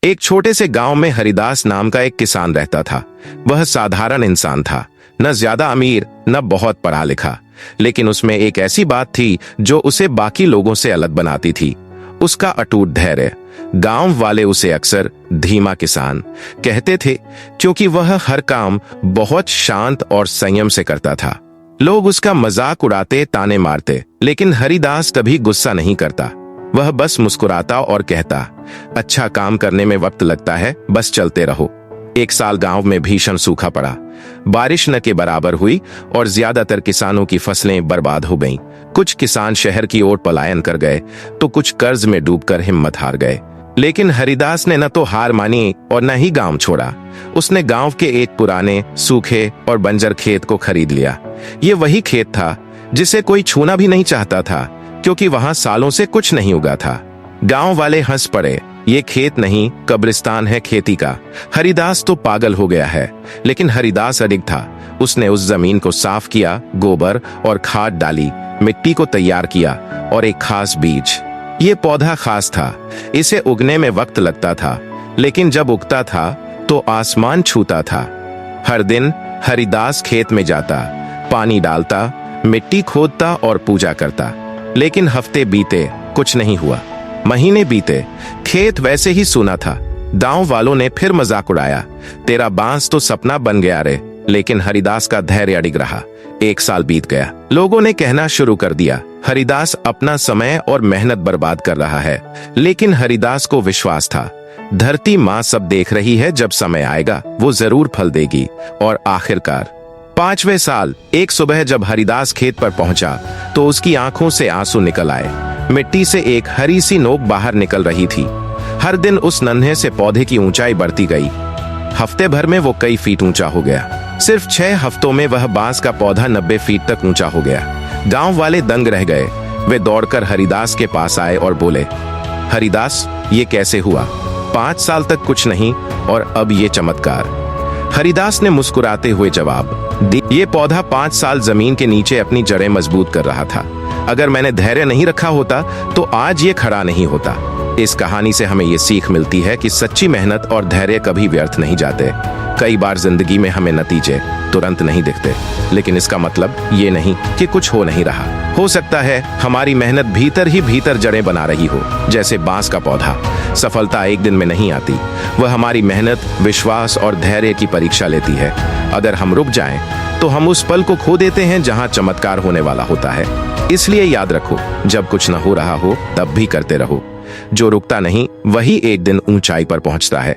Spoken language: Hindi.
एक छोटे से गांव में हरिदास नाम का एक किसान रहता था। वह साधारण इंसान था, न ज्यादा अमीर न बहुत पढ़ा लिखा, लेकिन उसमें एक ऐसी बात थी जो उसे बाकी लोगों से अलग बनाती थी, उसका अटूट धैर्य। गांव वाले उसे अक्सर धीमा किसान कहते थे, क्योंकि वह हर काम बहुत शांत और संयम से करता था। लोग उसका मजाक उड़ाते, ताने मारते, लेकिन हरिदास कभी गुस्सा नहीं करता। वह बस मुस्कुराता और कहता, अच्छा काम करने में वक्त लगता है, बस चलते रहो। एक साल गांव में भीषण सूखा पड़ा। बारिश न के बराबर हुई और ज्यादातर किसानों की फसलें बर्बाद हो गईं। कुछ किसान शहर की ओर पलायन कर गए तो कुछ कर्ज में डूबकर हिम्मत हार गए। लेकिन हरिदास ने न तो हार मानी और न ही गांव छोड़ा। उसने गांव के एक पुराने, सूखे और बंजर खेत को खरीद लिया। ये वही खेत था जिसे कोई छूना भी नहीं चाहता था, क्योंकि वहां सालों से कुछ नहीं उगा था। गांव वाले हंस पड़े, ये खेत नहीं, कब्रिस्तान है खेती का। हरिदास तो पागल हो गया है, लेकिन हरिदास अडिग था। उसने उस जमीन को साफ किया, गोबर और खाद डाली, मिट्टी को तैयार किया और एक खास बीज। ये पौधा खास था, इसे उगने में वक्त लगता था, लेकिन जब उगता था तो आसमान छूता था। हर दिन हरिदास खेत में जाता, पानी डालता, मिट्टी खोदता और पूजा करता। लेकिन हफ्ते बीते, कुछ नहीं हुआ। महीने बीते, खेत वैसे ही सूना था। गांव वालों ने फिर मजाक उड़ाया, तेरा बांस तो सपना बन गया रे। लेकिन हरिदास का धैर्य अडिग रहा। एक साल बीत गया। लोगों ने कहना शुरू कर दिया, हरिदास अपना समय और मेहनत बर्बाद कर रहा है। लेकिन हरिदास को विश्वास था, धरती माँ सब देख रही है, जब समय आएगा वो जरूर फल देगी। और आखिरकार 5वें साल एक सुबह जब हरिदास खेत पर पहुंचा तो उसकी आंखों से आंसू निकल आए। मिट्टी से एक हरी सी नोक बाहर निकल रही थी। हर दिन उस नन्हे से पौधे की ऊंचाई बढ़ती गई। हफ्ते भर में वो कई फीट ऊंचा हो गया। सिर्फ 6 हफ्तों में वह बांस का पौधा 90 फीट तक ऊंचा हो गया। गांव वाले दंग रह गए। वे दौड़कर हरिदास के पास आए और बोले, हरिदास, ये कैसे हुआ? 5 साल तक कुछ नहीं और अब ये चमत्कार। हरिदास ने मुस्कुराते हुए जवाब दिया, ये पौधा 5 साल जमीन के नीचे अपनी जड़ें मजबूत कर रहा था। अगर मैंने धैर्य नहीं रखा होता तो आज ये खड़ा नहीं होता। इस कहानी से हमें ये सीख मिलती है कि सच्ची मेहनत और धैर्य कभी व्यर्थ नहीं जाते। कई बार जिंदगी में हमें नतीजे तुरंत नहीं दिखते, लेकिन इसका मतलब ये नहीं कि कुछ हो नहीं रहा। हो सकता है हमारी मेहनत भीतर ही भीतर जड़ें बना रही हो, जैसे बांस का पौधा। सफलता एक दिन में नहीं आती, वह हमारी मेहनत, विश्वास और धैर्य की परीक्षा लेती है। अगर हम रुक जाएं, तो हम उस पल को खो देते हैं जहां चमत्कार होने वाला होता है। इसलिए याद रखो, जब कुछ न हो रहा हो तब भी करते रहो। जो रुकता नहीं वही एक दिन ऊंचाई पर पहुंचता है।